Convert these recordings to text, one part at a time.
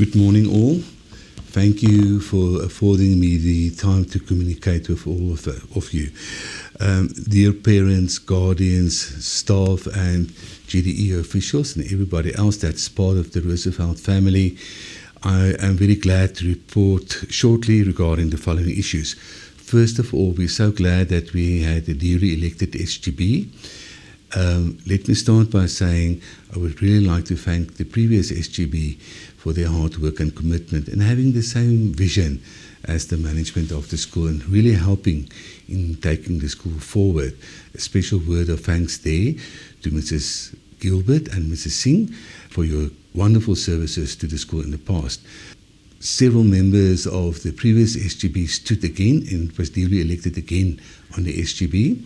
Good morning, all. Thank you for affording me the time to communicate with all of you. Dear parents, guardians, staff, and GDE officials, and everybody else that's part of the Roosevelt family, I am very glad to report shortly regarding the following issues. First of all, we're so glad that we had a duly elected SGB. Let me start by saying I would really like to thank the previous SGB for their hard work and commitment and having the same vision as the management of the school and really helping in taking the school forward. A special word of thanks there to Mrs. Gilbert and Mrs. Singh for your wonderful services to the school in the past. Several members of the previous SGB stood again and was duly elected again on the SGB.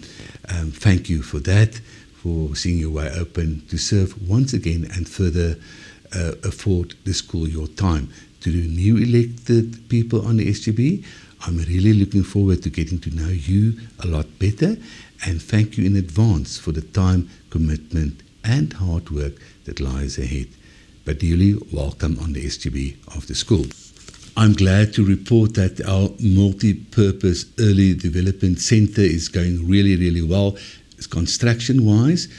Thank you for that, for seeing your way open to serve once again and further afford the school your time. To the new elected people on the SGB, I'm really looking forward to getting to know you a lot better, and thank you in advance for the time, commitment and hard work that lies ahead. But duly welcome on the SGB of the school. I'm glad to report that our multi-purpose early development center is going really, really well. Construction-wise,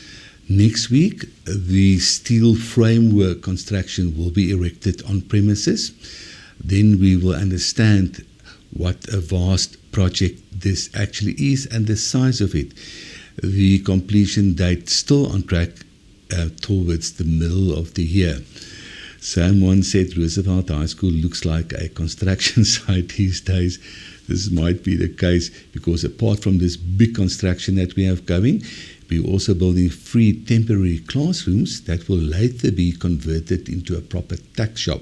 next week, the steel framework construction will be erected on premises. Then we will understand what a vast project this actually is and the size of it. The completion date still on track towards the middle of the year. Sam once said Roosevelt High School looks like a construction site these days. This might be the case because apart from this big construction that we have going, we're also building 3 temporary classrooms that will later be converted into a proper tuck shop.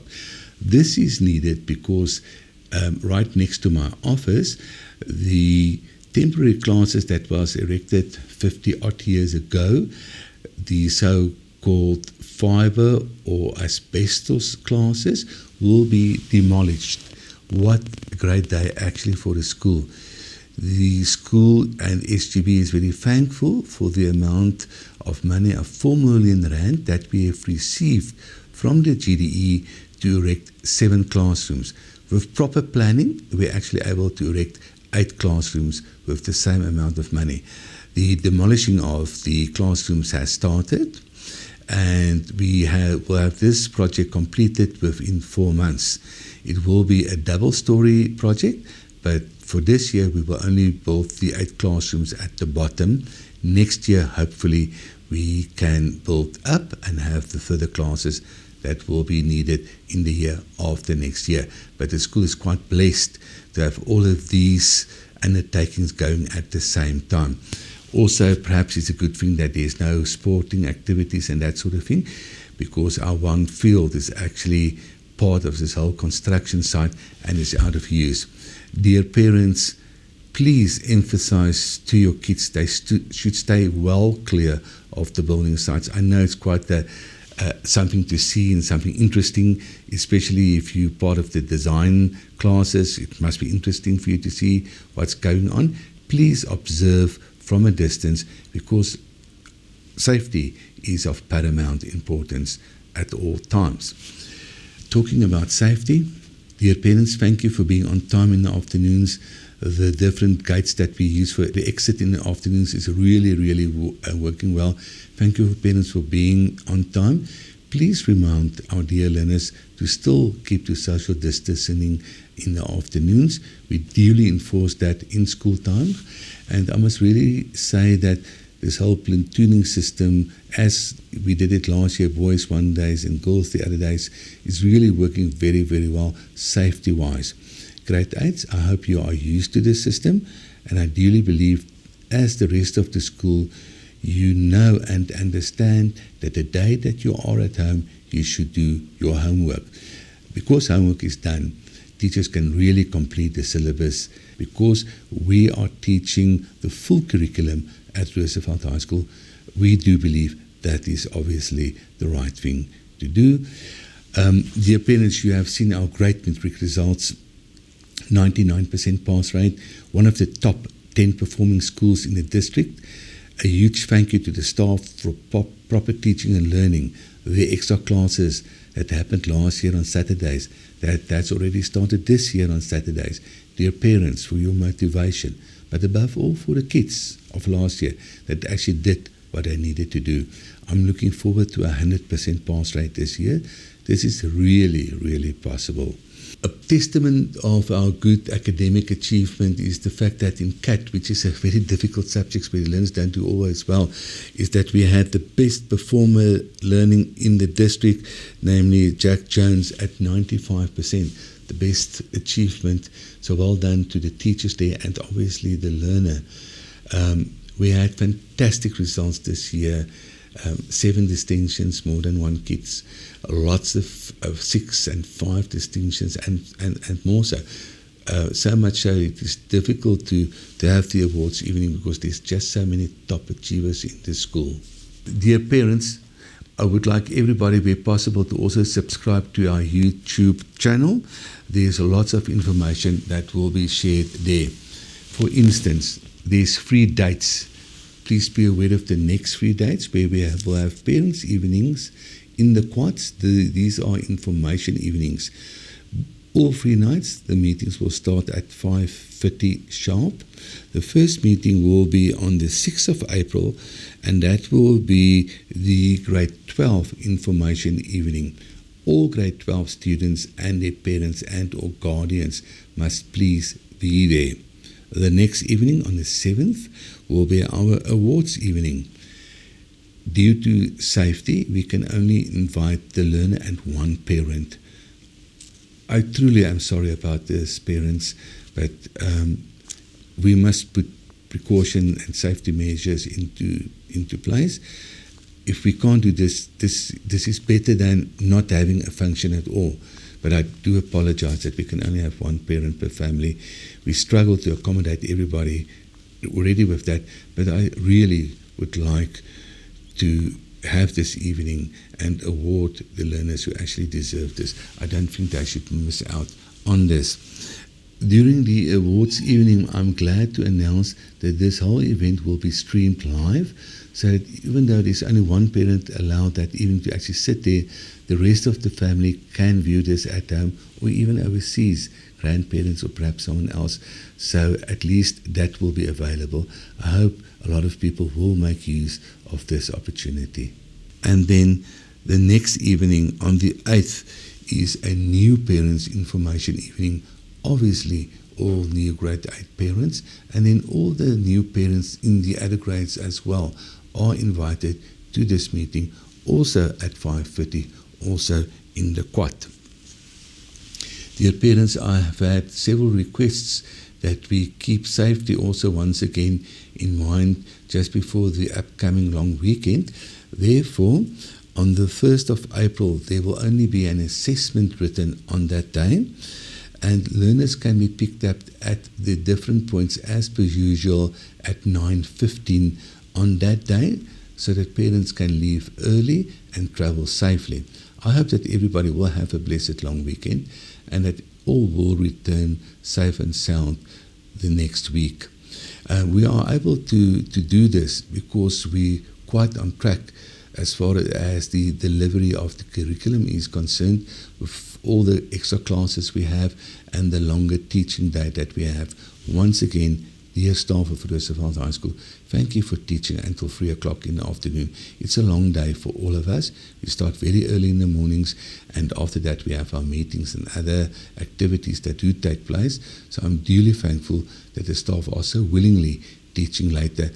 This is needed because right next to my office, the temporary classes that was erected 50 odd years ago, the so-called fiber or asbestos classes, will be demolished. What a great day actually for the school. The school and SGB is very thankful for the amount of money of 4 million rand that we have received from the GDE to erect 7 classrooms. With proper planning, we're actually able to erect 8 classrooms with the same amount of money. The demolishing of the classrooms has started, and will have this project completed within 4 months. It will be a double-story project, but for this year, we will only build the 8 classrooms at the bottom. Next year, hopefully, we can build up and have the further classes that will be needed in the year after next year. But the school is quite blessed to have all of these undertakings going at the same time. Also, perhaps it's a good thing that there's no sporting activities and that sort of thing, because our one field is actually part of this whole construction site and is out of use. Dear parents, please emphasize to your kids they should stay well clear of the building sites. I know it's quite something to see and something interesting, especially if you're part of the design classes. It must be interesting for you to see what's going on. Please observe from a distance, because safety is of paramount importance at all times. Talking about safety, dear parents, thank you for being on time in the afternoons. The different gates that we use for the exit in the afternoons is really, really working well. Thank you, parents, for being on time. Please remind our dear learners to still keep to social distancing in the afternoons. We duly enforce that in school time. And I must really say that this whole platooning system, as we did it last year, boys one days and girls the other days, is really working very, very well safety-wise. Grade 8s, I hope you are used to this system, and I duly believe, as the rest of the school, you know and understand that the day that you are at home, you should do your homework. Because homework is done, teachers can really complete the syllabus, because we are teaching the full curriculum at Roosevelt High School. We do believe that is obviously the right thing to do. Dear parents, you have seen our great matric results, 99% pass rate, one of the top 10 performing schools in the district. A huge thank you to the staff for proper teaching and learning. The extra classes that happened last year on Saturdays, that's already started this year on Saturdays. Dear parents, for your motivation, but above all for the kids of last year that actually did what they needed to do. I'm looking forward to a 100% pass rate this year. This is really, really possible. A testament of our good academic achievement is the fact that in CAT, which is a very difficult subject where the learners don't do always well, is that we had the best performer learning in the district, namely Jack Jones at 95%, the best achievement. So well done to the teachers there and obviously the learner. We had fantastic results this year. 7 distinctions, more than 1 kids, lots of 6 and 5 distinctions and more so. So much so it is difficult to have the awards evening because there's just so many top achievers in the school. Dear parents, I would like everybody, where possible, to also subscribe to our YouTube channel. There's lots of information that will be shared there. For instance, there's free dates. Please be aware of the next 3 dates where will have parents' evenings in the quads. These are information evenings. All 3 nights, the meetings will start at 5:30 sharp. The first meeting will be on the 6th of April, and that will be the grade 12 information evening. All grade 12 students and their parents and or guardians must please be there. The next evening, on the 7th, will be our awards evening. Due to safety, we can only invite the learner and 1 parent. I truly am sorry about this, parents, but we must put precaution and safety measures into place. If we can't do this is better than not having a function at all. But I do apologize that we can only have 1 parent per family. We struggle to accommodate everybody already with that, but I really would like to have this evening and award the learners who actually deserve this. I don't think they should miss out on this. During the awards evening, I'm glad to announce that this whole event will be streamed live, so that even though there's only 1 parent allowed that evening to actually sit there, the rest of the family can view this at home or even overseas, grandparents or perhaps someone else. So at least that will be available. I hope a lot of people will make use of this opportunity. And then the next evening on the 8th is a new parents information evening. Obviously all new grade 8 parents, and then all the new parents in the other grades as well are invited to this meeting, also at 5:30, also in the quad. Dear parents, I have had several requests that we keep safety also once again in mind just before the upcoming long weekend. Therefore, on the 1st of April, there will only be an assessment written on that day, and learners can be picked up at the different points as per usual at 9:15 on that day, so that parents can leave early and travel safely. I hope that everybody will have a blessed long weekend and that all will return safe and sound the next week. We are able to do this because we're quite on track as far as the delivery of the curriculum is concerned, with all the extra classes we have and the longer teaching day that we have. Once again, dear staff of Roosevelt High School, thank you for teaching until 3 o'clock in the afternoon. It's a long day for all of us. We start very early in the mornings, and after that we have our meetings and other activities that do take place. So I'm duly thankful that the staff are so willingly teaching later.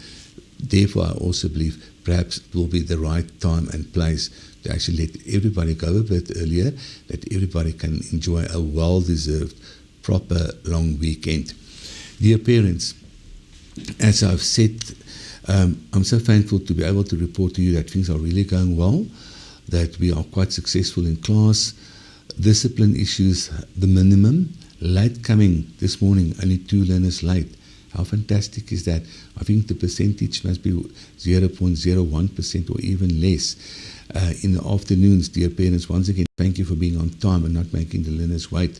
Therefore, I also believe perhaps it will be the right time and place to actually let everybody go a bit earlier, that everybody can enjoy a well-deserved, proper long weekend. Dear parents, as I've said, I'm so thankful to be able to report to you that things are really going well, that we are quite successful in class. Discipline issues, the minimum. Late coming this morning, only 2 learners late. How fantastic is that? I think the percentage must be 0.01% or even less. In the afternoons, dear parents, once again, thank you for being on time and not making the learners wait.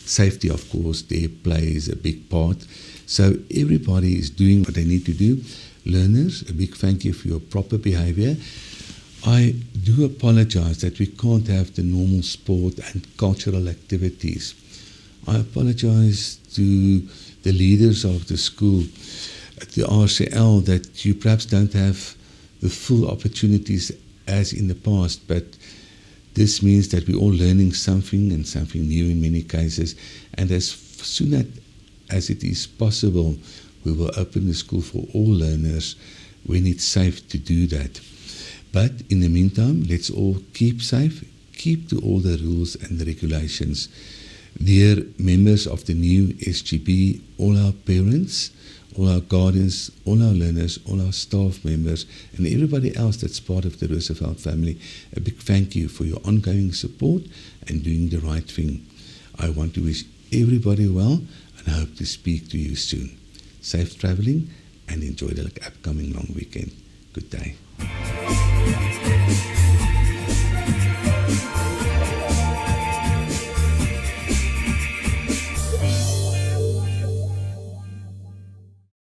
Safety, of course, there plays a big part. So everybody is doing what they need to do. learners, a big thank you for your proper behavior. I do apologize that we can't have the normal sport and cultural activities. I apologize to the leaders of the school, at the RCL, that you perhaps don't have the full opportunities as in the past, but this means that we're all learning something and something new in many cases, and as soon as it is possible, we will open the school for all learners when it's safe to do that. But in the meantime, let's all keep safe, keep to all the rules and the regulations. Dear members of the new SGB, all our parents, all our guardians, all our learners, all our staff members, and everybody else that's part of the Roosevelt family, a big thank you for your ongoing support and doing the right thing. I want to wish everybody well, and I hope to speak to you soon. Safe traveling and enjoy the upcoming long weekend. Good day.